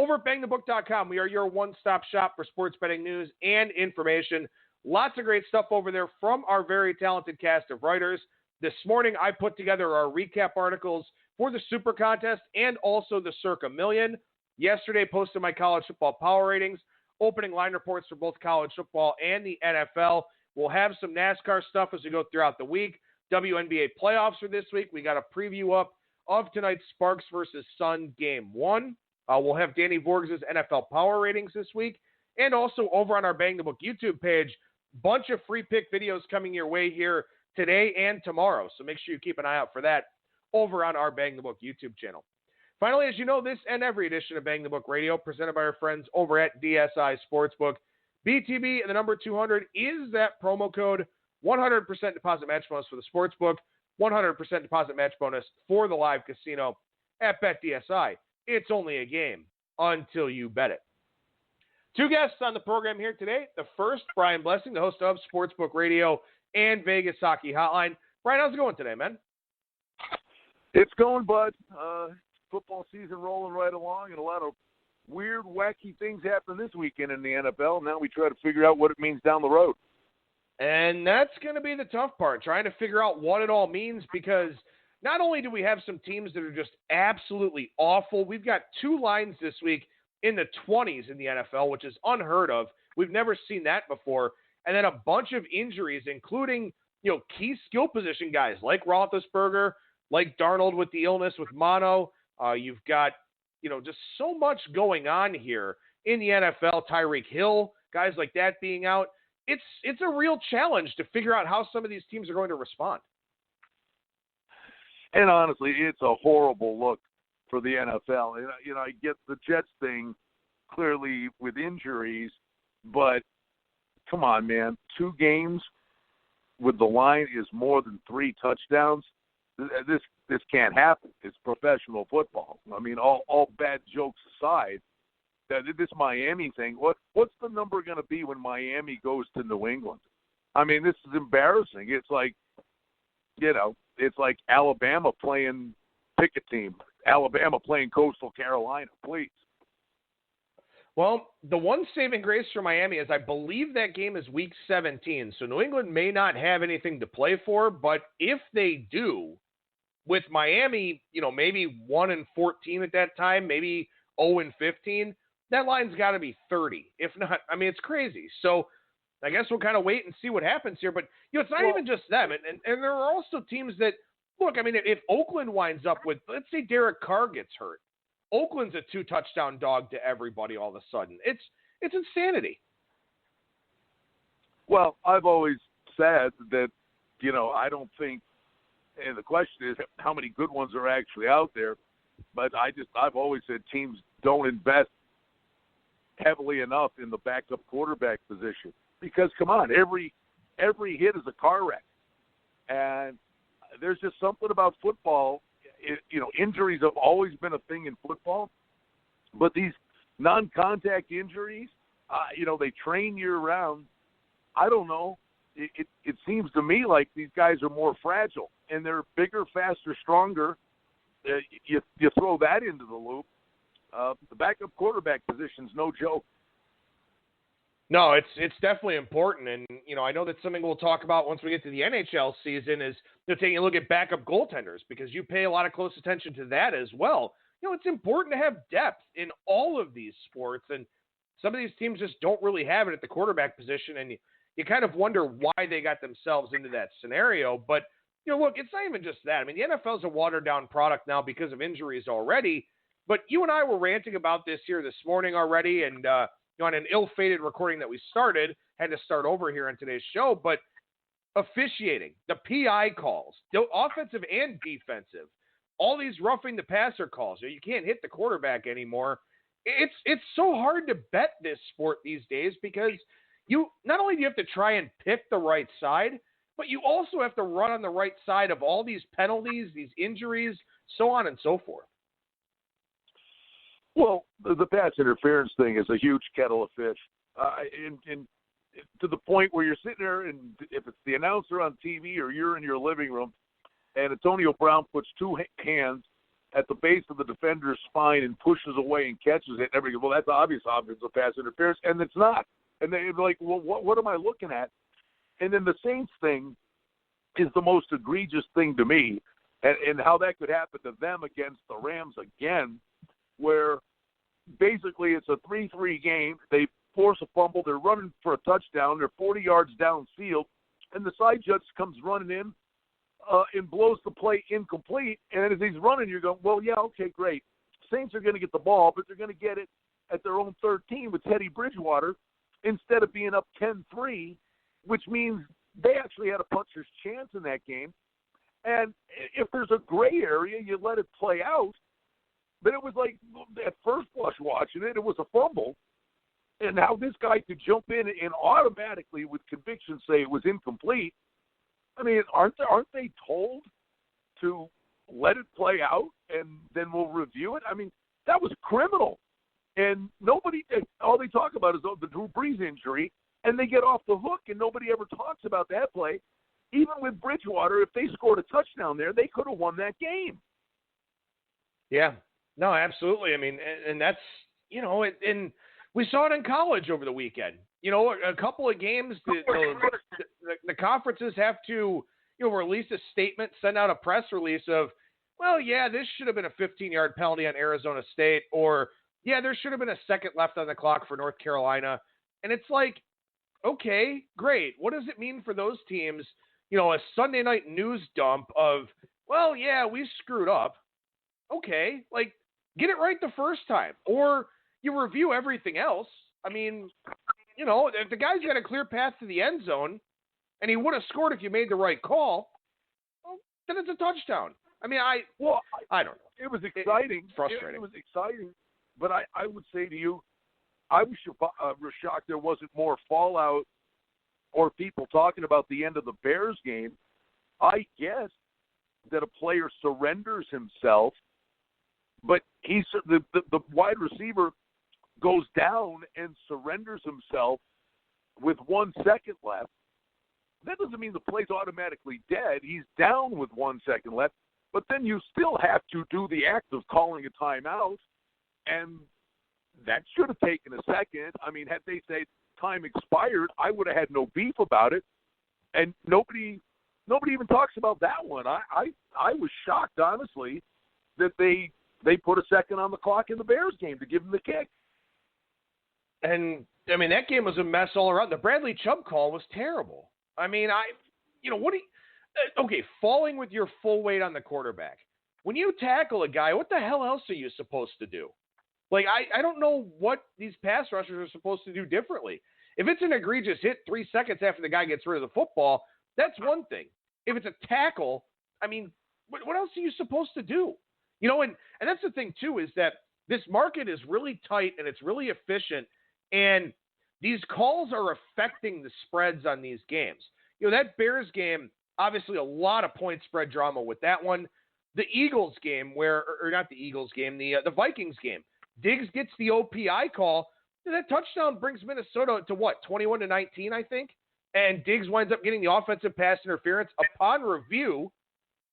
Over at BangTheBook.com, we are your one-stop shop for sports betting news and information. Lots of great stuff over there from our very talented cast of writers. This morning, I put together our recap articles for the Super Contest and also the Circa Million. Yesterday, posted my college football power ratings, opening line reports for both college football and the NFL. We'll have some NASCAR stuff as we go throughout the week. WNBA playoffs for this week. We got a preview up of tonight's Sparks versus Sun Game 1. We'll have Danny Vorgs' NFL power ratings this week. And also over on our Bang the Book YouTube page, bunch of free pick videos coming your way here today and tomorrow. So make sure you keep an eye out for that over on our Bang the Book YouTube channel. Finally, as you know, this and every edition of Bang the Book Radio presented by our friends over at DSI Sportsbook. BTB and the number 200 is that promo code. 100% deposit match bonus for the Sportsbook. 100% deposit match bonus for the live casino at BetDSI. It's only a game until you bet it. Two guests on the program here today. The first, Brian Blessing, the host of Sportsbook Radio and Vegas Hockey Hotline. Brian, how's it going today, man? It's going, bud. Football season rolling right along, and a lot of weird, wacky things happen this weekend in the NFL. Now we try to figure out what it means down the road. And that's going to be the tough part, trying to figure out what it all means, because not only do we have some teams that are just absolutely awful, we've got two lines this week in the 20s in the NFL, which is unheard of. We've never seen that before. And then a bunch of injuries, including, key skill position guys like Roethlisberger, like Darnold with the illness with mono. You've got, just so much going on here in the NFL. Tyreek Hill, guys like that being out. It's a real challenge to figure out how some of these teams are going to respond. And honestly, it's a horrible look for the NFL. I get the Jets thing clearly with injuries, but come on, man. 2 games with the line is more than 3 touchdowns. This can't happen. It's professional football. I mean, all bad jokes aside, this Miami thing, what's the number going to be when Miami goes to New England? I mean, this is embarrassing. It's like, it's like Alabama playing pick a team, Alabama playing Coastal Carolina, please. Well, the one saving grace for Miami is I believe that game is week 17, so New England may not have anything to play for, but if they do, with Miami, maybe 1-14 at that time, maybe 0-15, that line's got to be 30. If not, I mean, it's crazy. So I guess we'll kind of wait and see what happens here. But, it's not even just them. And there are also teams that, look, I mean, if Oakland winds up with, let's say Derek Carr gets hurt, Oakland's a 2-touchdown dog to everybody all of a sudden. It's insanity. Well, I've always said that, I don't think, and the question is how many good ones are actually out there, but I've always said teams don't invest heavily enough in the backup quarterback position, because come on, every hit is a car wreck, and there's just something about football. Injuries have always been a thing in football, but these non-contact injuries, they train year-round. I don't know. It seems to me like these guys are more fragile, and they're bigger, faster, stronger. You throw that into the loop. The backup quarterback position's no joke. No, it's definitely important, and I know that's something we'll talk about once we get to the NHL season. Is taking a look at backup goaltenders, because you pay a lot of close attention to that as well. It's important to have depth in all of these sports, and some of these teams just don't really have it at the quarterback position, and you kind of wonder why they got themselves into that scenario. But look, it's not even just that. I mean, the NFL is a watered-down product now because of injuries already. But you and I were ranting about this here this morning already, and on an ill-fated recording that we had to start over here on today's show. But officiating, the PI calls, the offensive and defensive, all these roughing the passer calls. You can't hit the quarterback anymore. It's so hard to bet this sport these days, because you not only do you have to try and pick the right side, but you also have to run on the right side of all these penalties, these injuries, so on and so forth. Well, the pass interference thing is a huge kettle of fish, and to the point where you're sitting there, and if it's the announcer on TV or you're in your living room, and Antonio Brown puts 2 hands at the base of the defender's spine and pushes away and catches it. And everybody goes, well, that's obvious offensive pass interference, and it's not. And they're like, well, what am I looking at? And then the Saints thing is the most egregious thing to me, and how that could happen to them against the Rams again, where basically it's a 3-3 game. They force a fumble. They're running for a touchdown. They're 40 yards downfield, and the side judge comes running in and blows the play incomplete. And as he's running, you're going, well, yeah, okay, great. Saints are going to get the ball, but they're going to get it at their own 13 with Teddy Bridgewater instead of being up 10-3, which means they actually had a puncher's chance in that game. And if there's a gray area, you let it play out. But it was like, at first blush watching it, it was a fumble. And how this guy could jump in and automatically, with conviction, say it was incomplete. I mean, aren't they told to let it play out and then we'll review it? I mean, that was criminal. And all they talk about is the Drew Brees injury, and they get off the hook, and nobody ever talks about that play. Even with Bridgewater, if they scored a touchdown there, they could have won that game. Yeah. No, absolutely. I mean, and that's, and we saw it in college over the weekend. A couple of games, the conferences have to, release a statement, send out a press release of, well, yeah, this should have been a 15-yard penalty on Arizona State, or, yeah, there should have been a second left on the clock for North Carolina. And it's like, okay, great. What does it mean for those teams? A Sunday night news dump of, well, yeah, we screwed up. Okay, like, get it right the first time. Or you review everything else. I mean, if the guy's got a clear path to the end zone and he would have scored if you made the right call, well, then it's a touchdown. I mean, I don't know. It was exciting. Frustrating. It was exciting. But I would say to you, I was shocked there wasn't more fallout or people talking about the end of the Bears game. I guess that a player surrenders himself, but the wide receiver goes down and surrenders himself with 1 second left. That doesn't mean the play's automatically dead. He's down with 1 second left, but then you still have to do the act of calling a timeout, and that should have taken a second. I mean, had they said time expired, I would have had no beef about it, and nobody even talks about that one. I was shocked, honestly, that they put a second on the clock in the Bears game to give them the kick. And, I mean, that game was a mess all around. The Bradley Chubb call was terrible. I mean, falling with your full weight on the quarterback. When you tackle a guy, what the hell else are you supposed to do? Like, I don't know what these pass rushers are supposed to do differently. If it's an egregious hit 3 seconds after the guy gets rid of the football, that's one thing. If it's a tackle, I mean, what else are you supposed to do? And that's the thing, too, is that this market is really tight and it's really efficient, and these calls are affecting the spreads on these games. That Bears game, obviously a lot of point spread drama with that one. The Eagles game or not the Eagles game, the Vikings game. Diggs gets the OPI call. That touchdown brings Minnesota to what, 21-19, I think? And Diggs winds up getting the offensive pass interference. Upon review,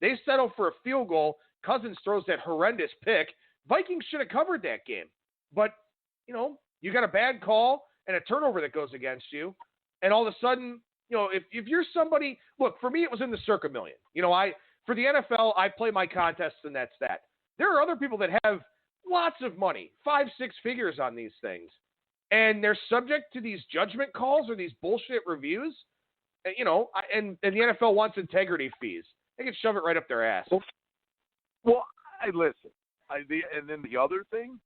they settle for a field goal. Cousins throws that horrendous pick. Vikings should have covered that game. But, you got a bad call and a turnover that goes against you. And all of a sudden, if you're somebody, look, for me, it was in the circa million. For the NFL, I play my contests and that's that. There are other people that have lots of money, 5-6 figures on these things. And they're subject to these judgment calls or these bullshit reviews. And the NFL wants integrity fees. They can shove it right up their ass. Well, listen. And then the other thing,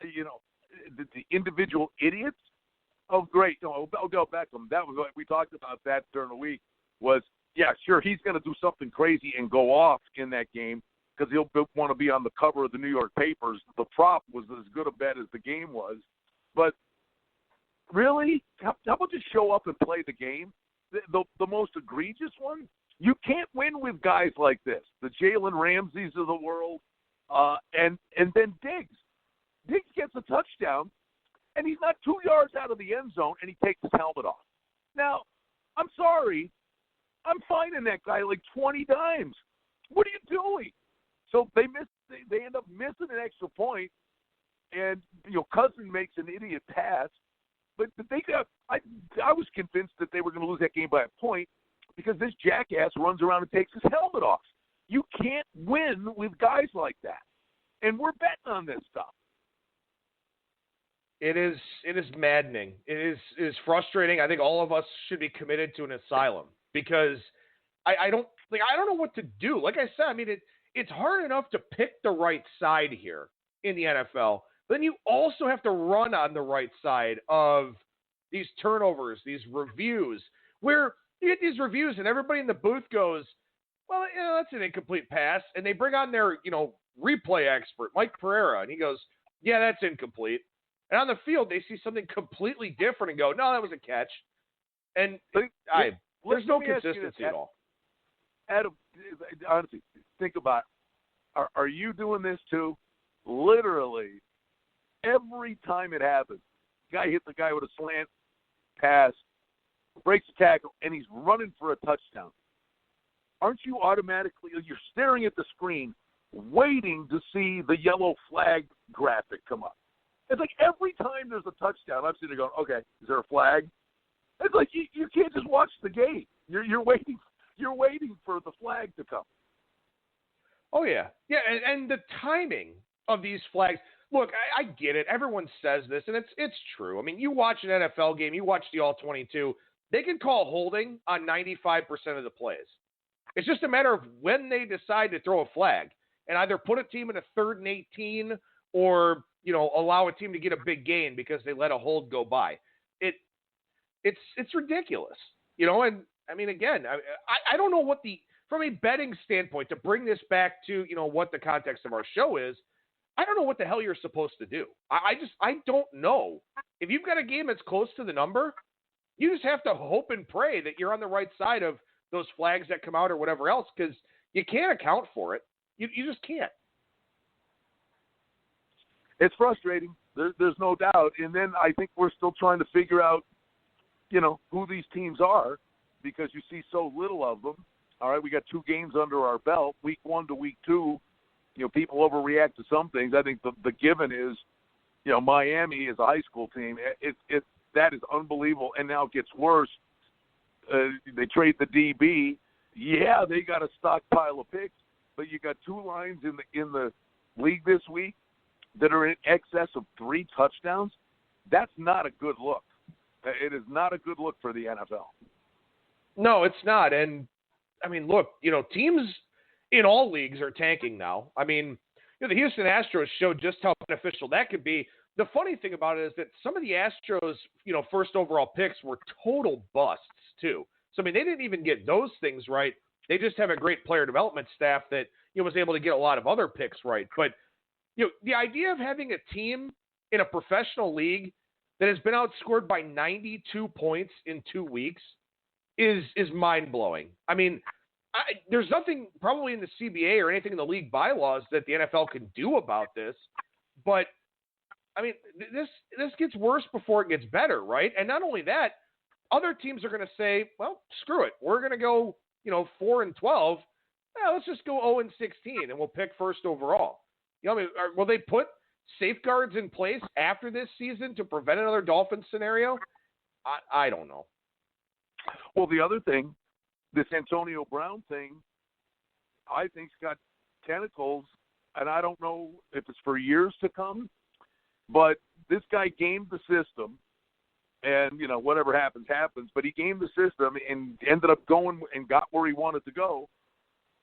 the individual idiots. Oh, great. Odell Beckham. That was what we talked about that during the week. Was, yeah, sure, he's going to do something crazy and go off in that game because he'll want to be on the cover of the New York papers. The prop was as good a bet as the game was. But really, how about just show up and play the game? The most egregious one, you can't win with guys like this, the Jalen Ramseys of the world, and then Diggs. Diggs gets a touchdown, and he's not 2 yards out of the end zone, and he takes his helmet off. Now, I'm sorry, I'm fining that guy like 20 times. What are you doing? So they they end up missing an extra point, and Cousin makes an idiot pass. But I was convinced that they were going to lose that game by a point because this jackass runs around and takes his helmet off. You can't win with guys like that, and we're betting on this stuff. It is maddening. It is frustrating. I think all of us should be committed to an asylum because I don't know what to do. Like I said, I mean it's hard enough to pick the right side here in the NFL. But then you also have to run on the right side of these turnovers, these reviews, where you get these reviews and everybody in the booth goes, well, that's an incomplete pass. And they bring on their, replay expert, Mike Pereira, and he goes, yeah, that's incomplete. And on the field, they see something completely different and go, no, that was a catch. And there's no consistency at all. Adam, honestly, think about it. Are you doing this too? Literally, every time it happens, guy hits the guy with a slant pass, breaks the tackle, and he's running for a touchdown. Aren't you automatically, you're staring at the screen, waiting to see the yellow flag graphic come up? It's like every time there's a touchdown, I'm sitting there going, okay, is there a flag? It's like you can't just watch the game. You're waiting for the flag to come. Oh, yeah. Yeah, and the timing of these flags. Look, I get it. Everyone says this, and it's true. I mean, you watch an NFL game, you watch the All-22, they can call holding on 95% of the plays. It's just a matter of when they decide to throw a flag and either put a team in a 3rd and 18 or, allow a team to get a big gain because they let a hold go by. It's ridiculous, and I mean, again, I don't know from a betting standpoint, to bring this back to, what the context of our show is, I don't know what the hell you're supposed to do. I don't know. If you've got a game that's close to the number, you just have to hope and pray that you're on the right side of those flags that come out or whatever else, because you can't account for it. You just can't. It's frustrating. There's no doubt. And then I think we're still trying to figure out, who these teams are, because you see so little of them. All right, we got 2 games under our belt, week 1 to week 2. People overreact to some things. I think the given is, Miami is a high school team. That is unbelievable, and now it gets worse. They trade the DB. Yeah, they got a stockpile of picks, but you got 2 lines in the league this week that are in excess of 3 touchdowns. That's not a good look. It is not a good look for the NFL. No, it's not. And I mean, look, teams in all leagues are tanking now. I mean, the Houston Astros showed just how beneficial that could be. The funny thing about it is that some of the Astros, first overall picks were total busts too. So, I mean, they didn't even get those things right. They just have a great player development staff that, was able to get a lot of other picks right. But, the idea of having a team in a professional league that has been outscored by 92 points in 2 weeks is mind-blowing. I mean, there's nothing probably in the CBA or anything in the league bylaws that the NFL can do about this. But, I mean, this gets worse before it gets better, right? And not only that, other teams are going to say, well, screw it. We're going to go, 4-12. Let's just go 0-16, and we'll pick first overall. I mean, will they put safeguards in place after this season to prevent another Dolphins scenario? I don't know. Well, the other thing, this Antonio Brown thing, I think's got tentacles, and I don't know if it's for years to come, but this guy gamed the system, and, whatever happens, but he gamed the system and ended up going and got where he wanted to go.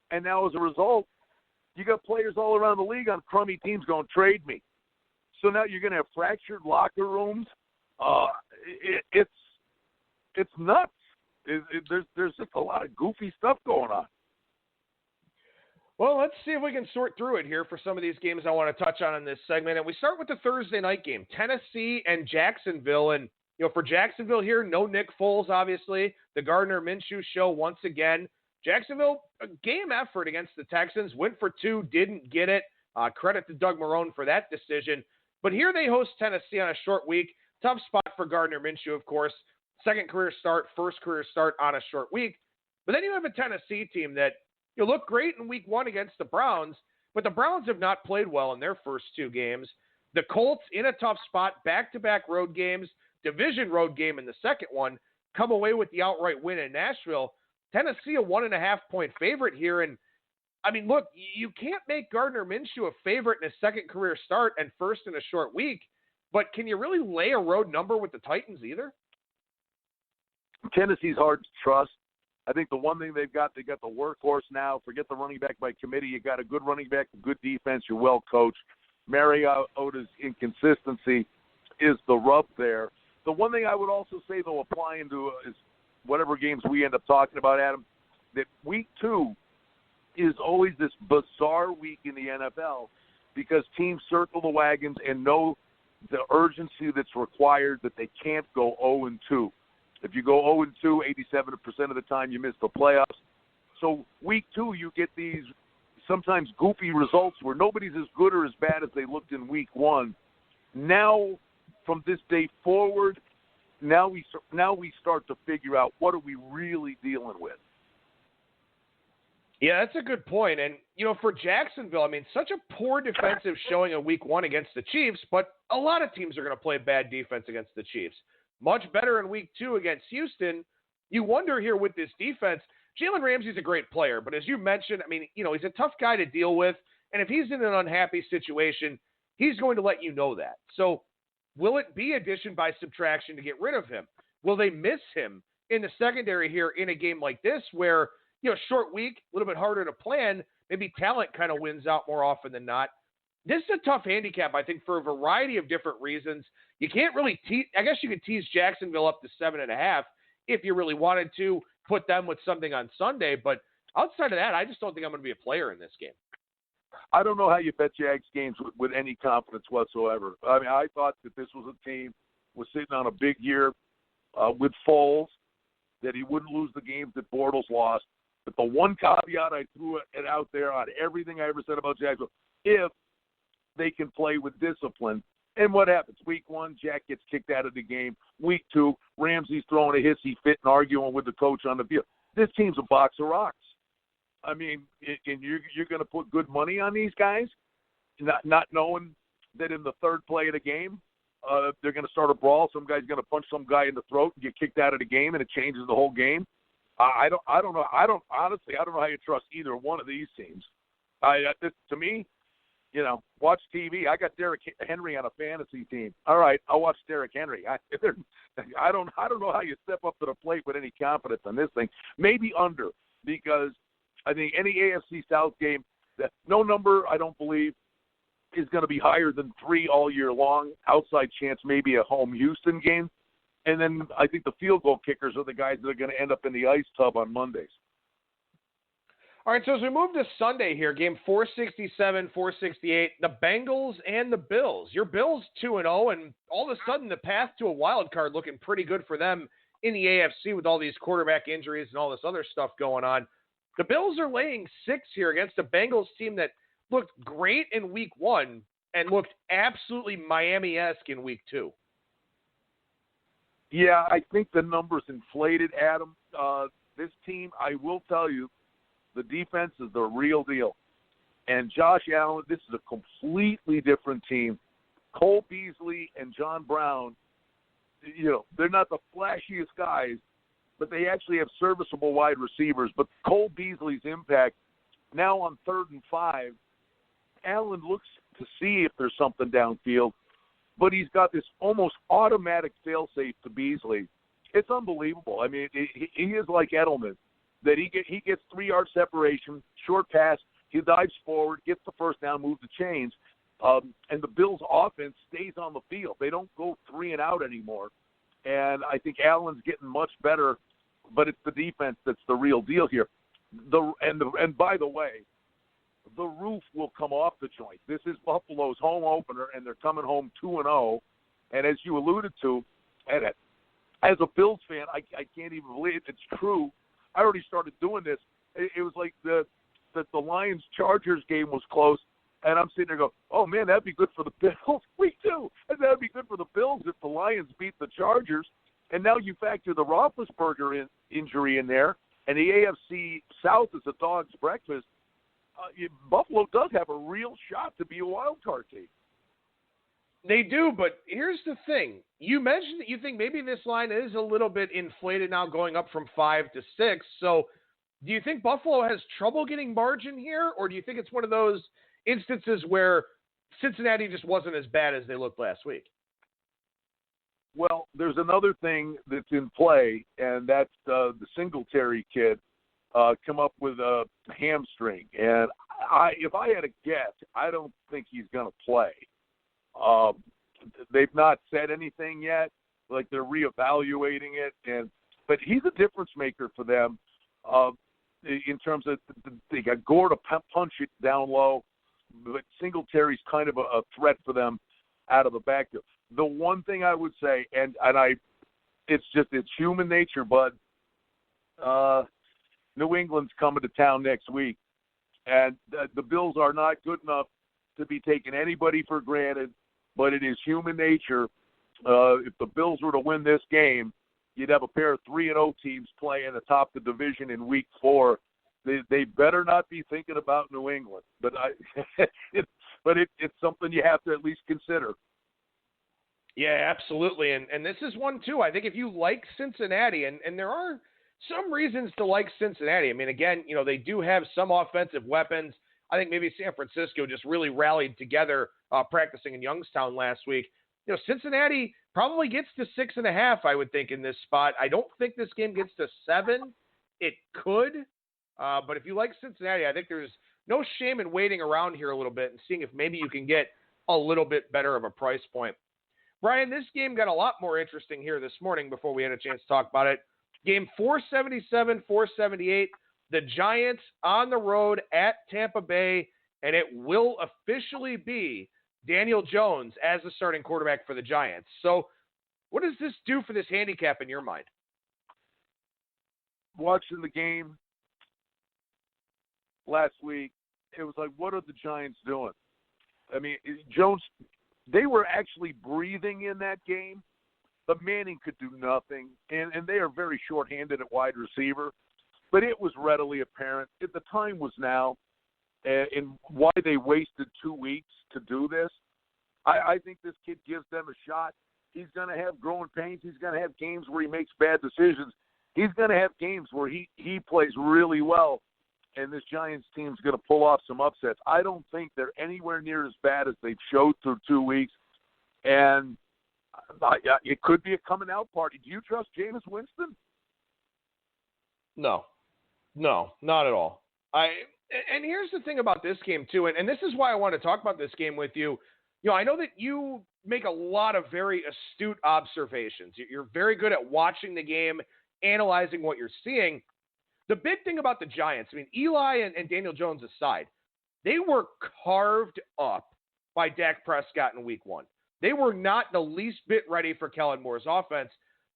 And now as a result, you got players all around the league on crummy teams going, trade me. So now you're going to have fractured locker rooms. It's nuts. There's just a lot of goofy stuff going on. Well, let's see if we can sort through it here for some of these games I want to touch on in this segment. And we start with the Thursday night game, Tennessee and Jacksonville. And, for Jacksonville here, no Nick Foles, obviously. The Gardner Minshew show once again. Jacksonville, a game effort against the Texans, went for 2, didn't get it. Credit to Doug Marrone for that decision. But here they host Tennessee on a short week. Tough spot for Gardner Minshew, of course. Second career start, first career start on a short week. But then you have a Tennessee team that looked great in week 1 against the Browns, but the Browns have not played well in their first 2 games. The Colts in a tough spot, back-to-back road games, division road game in the second one, come away with the outright win in Nashville. Tennessee a 1.5-point favorite here. And, I mean, look, you can't make Gardner Minshew a favorite in his second career start and first in a short week, but can you really lay a road number with the Titans either? Tennessee's hard to trust. I think the one thing they got the workhorse now. Forget the running back by committee. You got a good running back, a good defense. You're well coached. Mariota's inconsistency is the rub there. The one thing I would also say, though, applying to is whatever games we end up talking about, Adam, that week 2 is always this bizarre week in the NFL because teams circle the wagons and know the urgency that's required that they can't go 0-2. If you go 0-2, 87% of the time you miss the playoffs. So week 2, you get these sometimes goofy results where nobody's as good or as bad as they looked in week 1. Now, from this day forward, now we start to figure out what are we really dealing with. Yeah, that's a good point. And, for Jacksonville, I mean, such a poor defensive showing in week 1 against the Chiefs, but a lot of teams are going to play bad defense against the Chiefs. Much better in week 2 against Houston. You wonder here with this defense, Jalen Ramsey's a great player, but as you mentioned, I mean, he's a tough guy to deal with. And if he's in an unhappy situation, he's going to let you know that. So will it be addition by subtraction to get rid of him? Will they miss him in the secondary here in a game like this where, short week, a little bit harder to plan, maybe talent kind of wins out more often than not? This is a tough handicap, I think, for a variety of different reasons. You can't really I guess you could tease Jacksonville up to 7.5 if you really wanted to put them with something on Sunday. But outside of that, I just don't think I'm going to be a player in this game. I don't know how you bet Jags games with any confidence whatsoever. I mean, I thought that this was a team was sitting on a big year with Foles, that he wouldn't lose the games that Bortles lost. But the one caveat I threw it out there on everything I ever said about Jacksonville, if they can play with discipline. And what happens? Week 1, Jack gets kicked out of the game. Week 2, Ramsey's throwing a hissy fit and arguing with the coach on the field. This team's a box of rocks. I mean, and you're going to put good money on these guys, not knowing that in the third play of the game, they're going to start a brawl. Some guy's going to punch some guy in the throat and get kicked out of the game, and it changes the whole game. I don't know. Honestly, I don't know how you trust either one of these teams. To me, watch TV. I got Derrick Henry on a fantasy team. All right, I'll watch Derrick Henry. I don't know how you step up to the plate with any confidence on this thing. Maybe under, because I think any AFC South game, no number, I don't believe, is going to be higher than 3 all year long. Outside chance, maybe a home Houston game. And then I think the field goal kickers are the guys that are going to end up in the ice tub on Mondays. All right, so as we move to Sunday here, game 467, 468, the Bengals and the Bills. Your Bills 2-0, and all of a sudden the path to a wild card looking pretty good for them in the AFC with all these quarterback injuries and all this other stuff going on. The Bills are laying 6 here against a Bengals team that looked great in week 1 and looked absolutely Miami-esque in week 2. Yeah, I think the number's inflated, Adam. This team, I will tell you, the defense is the real deal. And Josh Allen, this is a completely different team. Cole Beasley and John Brown, they're not the flashiest guys, but they actually have serviceable wide receivers. But Cole Beasley's impact, now on 3rd and 5, Allen looks to see if there's something downfield, but he's got this almost automatic fail-safe to Beasley. It's unbelievable. I mean, he is like Edelman, that he gets 3-yard separation, short pass, he dives forward, gets the first down, moves the chains, and the Bills' offense stays on the field. They don't go 3 and out anymore. And I think Allen's getting much better, but it's the defense that's the real deal here. And by the way, the roof will come off the joint. This is Buffalo's home opener, and they're coming home 2-0. And as you alluded to, and as a Bills fan, I can't even believe it's true. I already started doing this. It was like the Lions-Chargers game was close, and I'm sitting there going, oh, man, that'd be good for the Bills. We do. And that'd be good for the Bills if the Lions beat the Chargers. And now you factor the Roethlisberger injury in there, and the AFC South is a dog's breakfast. Buffalo does have a real shot to be a wild card team. They do, but here's the thing. You mentioned that you think maybe this line is a little bit inflated now, going up from 5 to 6. So do you think Buffalo has trouble getting margin here, or do you think it's one of those instances where Cincinnati just wasn't as bad as they looked last week? Well, there's another thing that's in play, and that's the Singletary kid come up with a hamstring. And if I had a guess, I don't think he's going to play. They've not said anything yet, like they're reevaluating it, but he's a difference maker for them in terms of they got Gore to punch it down low, but Singletary's kind of a threat for them out of the backfield. The one thing I would say, it's human nature, but New England's coming to town next week, and the Bills are not good enough to be taking anybody for granted. But it is human nature. If the Bills were to win this game, you'd have a pair of 3-0 teams playing atop the division in Week 4. They better not be thinking about New England. But it's something you have to at least consider. Yeah, absolutely. And this is one, too. I think if you like Cincinnati, and there are some reasons to like Cincinnati. I mean, again, they do have some offensive weapons. I think maybe San Francisco just really rallied together practicing in Youngstown last week. Cincinnati probably gets to 6.5, I would think, in this spot. I don't think this game gets to 7. It could. But if you like Cincinnati, I think there's no shame in waiting around here a little bit and seeing if maybe you can get a little bit better of a price point. Brian, this game got a lot more interesting here this morning before we had a chance to talk about it. Game 477, 478. The Giants on the road at Tampa Bay, and it will officially be Daniel Jones as the starting quarterback for the Giants. So what does this do for this handicap in your mind? Watching the game last week, it was like, what are the Giants doing? I mean, Jones, they were actually breathing in that game, but Manning could do nothing, and they are very shorthanded at wide receiver. But it was readily apparent. The time was now, and why they wasted 2 weeks to do this. I think this kid gives them a shot. He's going to have growing pains. He's going to have games where he makes bad decisions. He's going to have games where he plays really well, and this Giants team's going to pull off some upsets. I don't think they're anywhere near as bad as they've showed through 2 weeks, and it could be a coming-out party. Do you trust Jameis Winston? No, not at all. And here's the thing about this game, too, and this is why I want to talk about this game with you. I know that you make a lot of very astute observations. You're very good at watching the game, analyzing what you're seeing. The big thing about the Giants, I mean, Eli and Daniel Jones aside, they were carved up by Dak Prescott in Week 1. They were not the least bit ready for Kellen Moore's offense.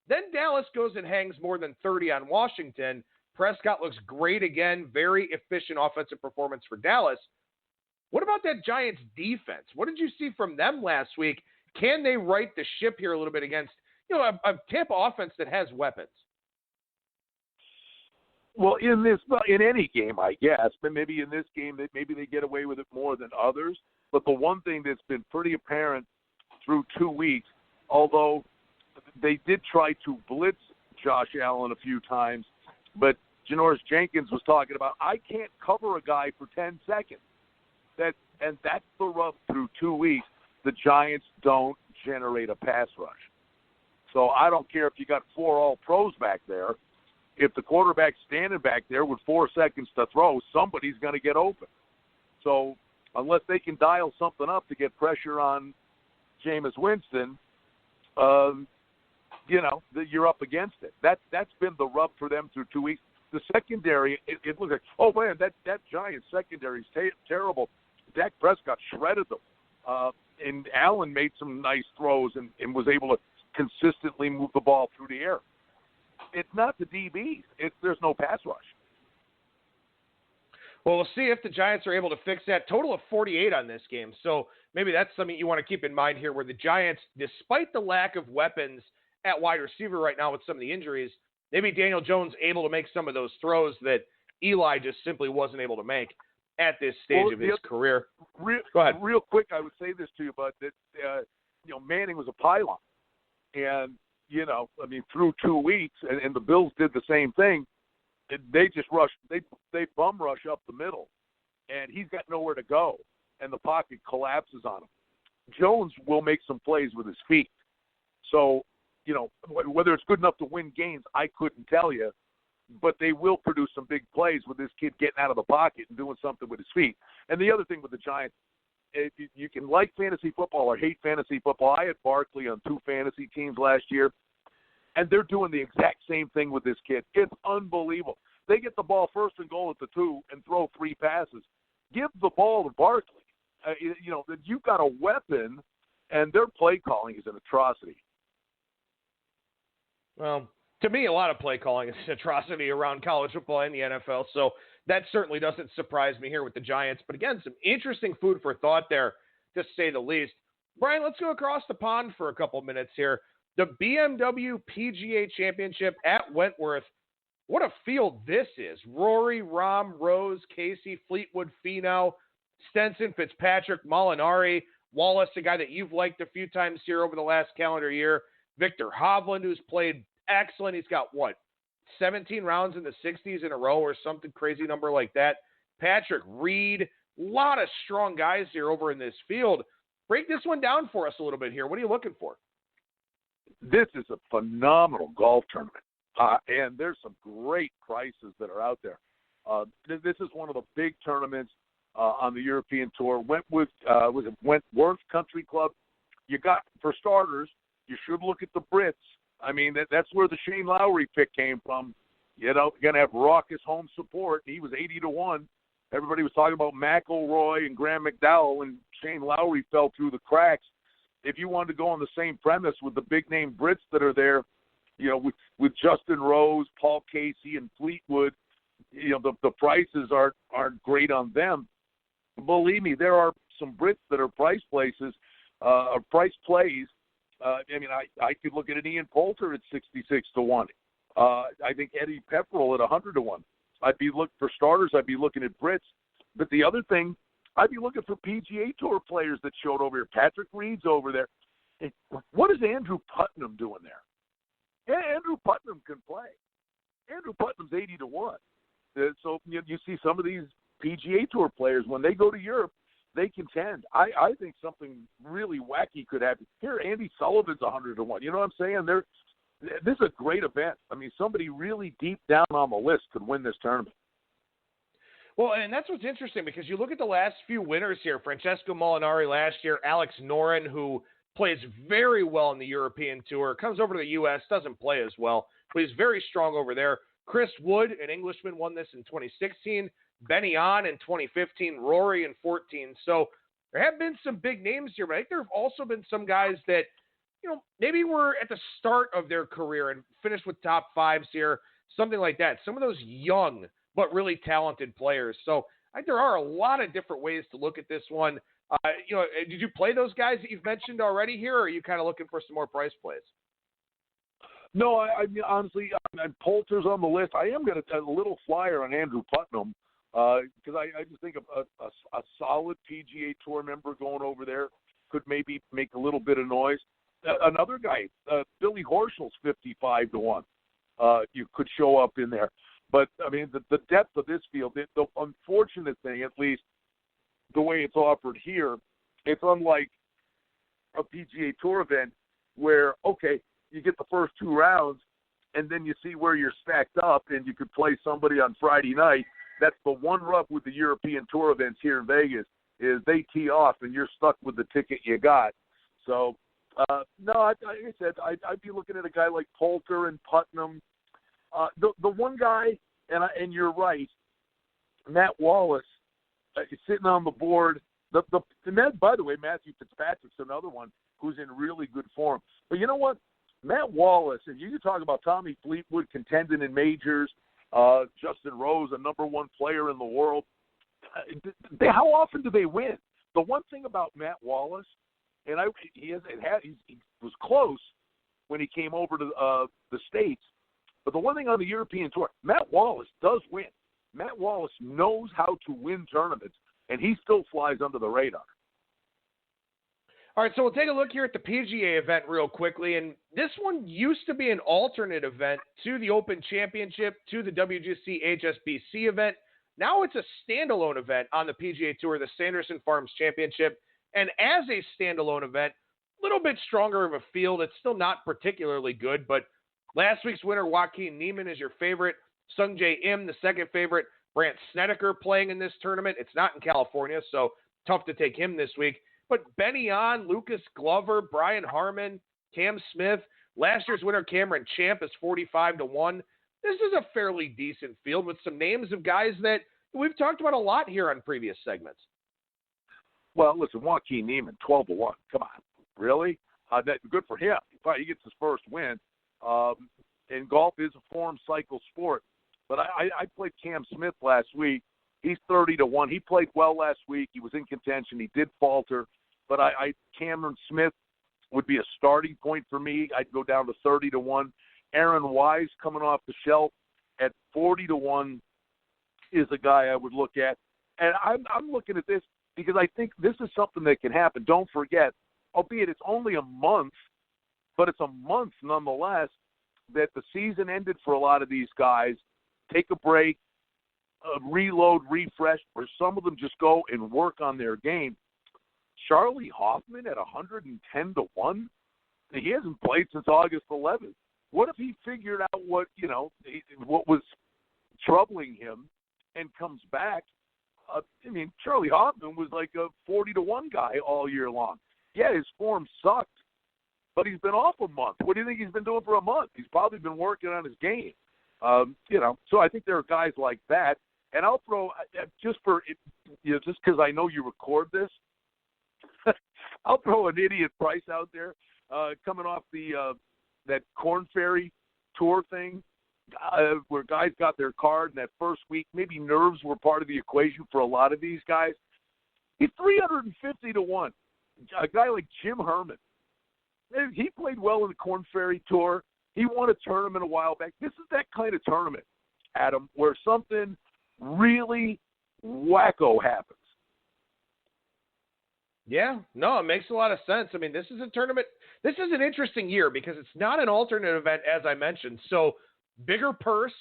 Then Dallas goes and hangs more than 30 on Washington. Prescott looks great again. Very efficient offensive performance for Dallas. What about that Giants defense? What did you see from them last week? Can they right the ship here a little bit against a Tampa offense that has weapons? Well, in any game, I guess, but maybe in this game, maybe they get away with it more than others. But the one thing that's been pretty apparent through 2 weeks, although they did try to blitz Josh Allen a few times, but Janoris Jenkins was talking about, I can't cover a guy for 10 seconds. And that's the rub through 2 weeks. The Giants don't generate a pass rush. So I don't care if you got 4 all-pros back there. If the quarterback's standing back there with 4 seconds to throw, somebody's going to get open. So unless they can dial something up to get pressure on Jameis Winston, you're up against it. That's been the rub for them through 2 weeks. The secondary, it looks like, oh, man, that Giants secondary is terrible. Dak Prescott shredded them. And Allen made some nice throws and was able to consistently move the ball through the air. It's not the DBs. There's no pass rush. Well, we'll see if the Giants are able to fix that. Total of 48 on this game. So maybe that's something you want to keep in mind here, where the Giants, despite the lack of weapons at wide receiver right now with some of the injuries, maybe Daniel Jones able to make some of those throws that Eli just simply wasn't able to make. at this stage of his career. Go ahead. Real quick, I would say this to you, but that Manning was a pylon, and through 2 weeks, and the Bills did the same thing. They just rushed. They bum rush up the middle, and he's got nowhere to go, and the pocket collapses on him. Jones will make some plays with his feet, so whether it's good enough to win games, I couldn't tell you. But they will produce some big plays with this kid getting out of the pocket and doing something with his feet. And the other thing with the Giants, you can like fantasy football or hate fantasy football. I had Barkley on 2 fantasy teams last year, and they're doing the exact same thing with this kid. It's unbelievable. They get the ball first and goal at the 2 and throw 3 passes. Give the ball to Barkley. You've got a weapon, and their play calling is an atrocity. Well, to me, a lot of play calling is an atrocity around college football and the NFL, so that certainly doesn't surprise me here with the Giants. But again, some interesting food for thought there, to say the least. Brian, let's go across the pond for a couple minutes here. The BMW PGA Championship at Wentworth. What a field this is. Rory, Rahm, Rose, Casey, Fleetwood, Finau, Stenson, Fitzpatrick, Molinari, Wallace, a guy that you've liked a few times here over the last calendar year, Victor Hovland, who's played excellent. He's got, 17 rounds in the 60s in a row or something crazy number like that. Patrick Reed, a lot of strong guys here over in this field. Break this one down for us a little bit here. What are you looking for? This is a phenomenal golf tournament, and there's some great prices that are out there. This is one of the big tournaments on the European Tour. Wentworth Country Club. You got, for starters, you should look at the Brits. I mean, that's where the Shane Lowry pick came from. Going to have raucous home support. He was 80-1. Everybody was talking about McIlroy and Graham McDowell, and Shane Lowry fell through the cracks. If you wanted to go on the same premise with the big-name Brits that are there, with Justin Rose, Paul Casey, and Fleetwood, the prices aren't great on them. Believe me, there are some Brits that are price plays. I could look at an Ian Poulter at 66-1. I think Eddie Pepperell at 100-1. I'd be looking at Brits. But the other thing, I'd be looking for PGA Tour players that showed over here. Patrick Reed's over there. What is Andrew Putnam doing there? Yeah, Andrew Putnam can play. Andrew Putnam's 80-1. So you see some of these PGA Tour players, when they go to Europe, they contend. I think something really wacky could happen. Here, Andy Sullivan's 100-1. You know what I'm saying? This is a great event. I mean, somebody really deep down on the list could win this tournament. Well, and that's what's interesting, because you look at the last few winners here. Francesco Molinari last year, Alex Noren, who plays very well in the European Tour, comes over to the U.S., doesn't play as well, but he's very strong over there. Chris Wood, an Englishman, won this in 2016. Benny On in 2015, Rory in 2014. So there have been some big names here, but I think there have also been some guys that, maybe were at the start of their career and finished with top fives here, something like that. Some of those young but really talented players. So I think there are a lot of different ways to look at this one. Did you play those guys that you've mentioned already here, or are you kind of looking for some more price plays? No, I mean, honestly, Poulter's on the list. I am going to a little flyer on Andrew Putnam, because I just think a solid PGA Tour member going over there could maybe make a little bit of noise. Another guy, Billy Horschel's 55-1. You could show up in there. But, I mean, the depth of this field, the unfortunate thing, at least the way it's offered here, it's unlike a PGA Tour event where, okay, you get the first 2 rounds, and then you see where you're stacked up, and you could play somebody on Friday night. That's the one rub with the European Tour events here in Vegas, is they tee off, and you're stuck with the ticket you got. So, no, like I said, I'd be looking at a guy like Poulter and Putnam. The one guy, and you're right, Matt Wallace is sitting on the board. By the way, Matthew Fitzpatrick's another one who's in really good form. But you know what? Matt Wallace, and you can talk about Tommy Fleetwood contending in majors, Justin Rose, a number 1 player in the world. How often do they win? The one thing about Matt Wallace, and he was close when he came over to the States, but the one thing on the European Tour, Matt Wallace does win. Matt Wallace knows how to win tournaments, and he still flies under the radar. All right, so we'll take a look here at the PGA event real quickly, and this one used to be an alternate event to the Open Championship, to the WGC HSBC event. Now it's a standalone event on the PGA Tour, the Sanderson Farms Championship, and as a standalone event, a little bit stronger of a field. It's still not particularly good, but last week's winner, Joaquin Niemann, is your favorite. Sung Jae Im, the second favorite. Brandt Snedeker playing in this tournament. It's not in California, so tough to take him this week. But Benny On, Lucas Glover, Brian Harmon, Cam Smith, last year's winner Cameron Champ is 45-1. This is a fairly decent field with some names of guys that we've talked about a lot here on previous segments. Well, listen, Joaquin Niemann, 12-1. Come on, really? Good for him. He gets his first win. And golf is a form cycle sport. But I played Cam Smith last week. He's 30-1. He played well last week. He was in contention. He did falter. But Cameron Smith would be a starting point for me. I'd go down to 30-1. Aaron Wise coming off the shelf at 40-1 is a guy I would look at. And I'm looking at this because I think this is something that can happen. Don't forget, albeit it's only a month, but it's a month nonetheless, that the season ended for a lot of these guys. Take a break, reload, refresh, or some of them just go and work on their game. Charlie Hoffman at 110-1? He hasn't played since August 11th. What if he figured out what was troubling him and comes back? Charlie Hoffman was like a 40-1 guy all year long. Yeah, his form sucked, but he's been off a month. What do you think he's been doing for a month? He's probably been working on his game. So I think there are guys like that. And I'll throw, just because I know you record this, I'll throw an idiot price out there coming off that Korn Ferry Tour thing where guys got their card in that first week. Maybe nerves were part of the equation for a lot of these guys. He's 350-1. A guy like Jim Herman. He played well in the Korn Ferry Tour. He won a tournament a while back. This is that kind of tournament, Adam, where something really wacko happens. Yeah, no, it makes a lot of sense. This is a tournament. This is an interesting year because it's not an alternate event, as I mentioned. So bigger purse,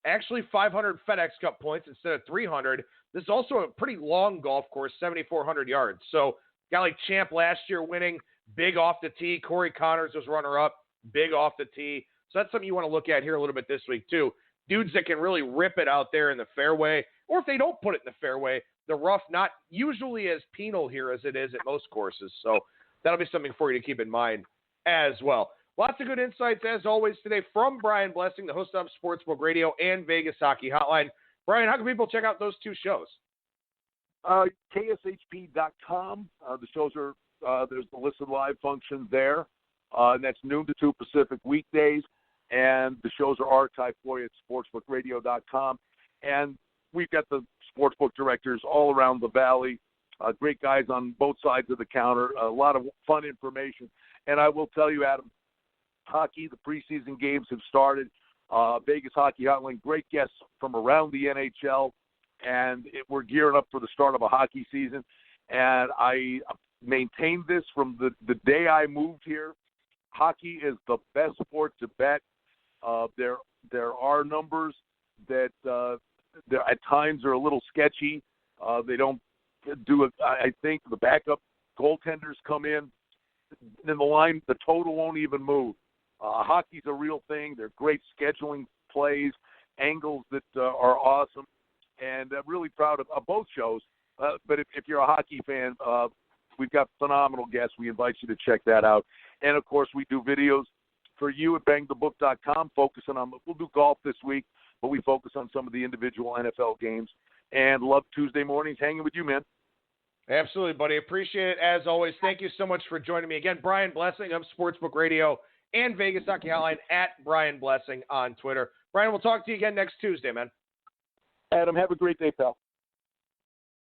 actually 500 FedEx Cup points instead of 300. This is also a pretty long golf course, 7,400 yards. So guy like Champ last year winning, big off the tee. Corey Connors was runner-up, big off the tee. So that's something you want to look at here a little bit this week too. Dudes that can really rip it out there in the fairway, or if they don't put it in the fairway, the rough not usually as penal here as it is at most courses. So that'll be something for you to keep in mind as well. Lots of good insights as always today from Brian Blessing, the host of Sportsbook Radio and Vegas Hockey Hotline. Brian, how can people check out those two shows? KSHP.com. The shows are, there's the listen live function there. And that's noon to 2 Pacific weekdays. And the shows are archived for you at sportsbookradio.com. And we've got the sportsbook directors all around the valley, great guys on both sides of the counter, a lot of fun information. And I will tell you, Adam, hockey, the preseason games have started. Vegas Hockey Hotline, great guests from around the NHL. And we're gearing up for the start of a hockey season. And I maintained this from the day I moved here. Hockey is the best sport to bet. There are numbers that at times are a little sketchy. They don't do it. I think the backup goaltenders come in, then the total won't even move. Hockey's a real thing. They're great scheduling plays, angles that are awesome, and I'm really proud of both shows. But if you're a hockey fan, we've got phenomenal guests. We invite you to check that out. And, of course, we do videos for you at BangTheBook.com, focusing on – we'll do golf this week, but we focus on some of the individual NFL games. And love Tuesday mornings hanging with you, man. Absolutely, buddy. Appreciate it as always. Thank you so much for joining me. Again, Brian Blessing of Sportsbook Radio and Vegas Hockey Hotline at Brian Blessing on Twitter. Brian, we'll talk to you again next Tuesday, man. Adam, have a great day, pal.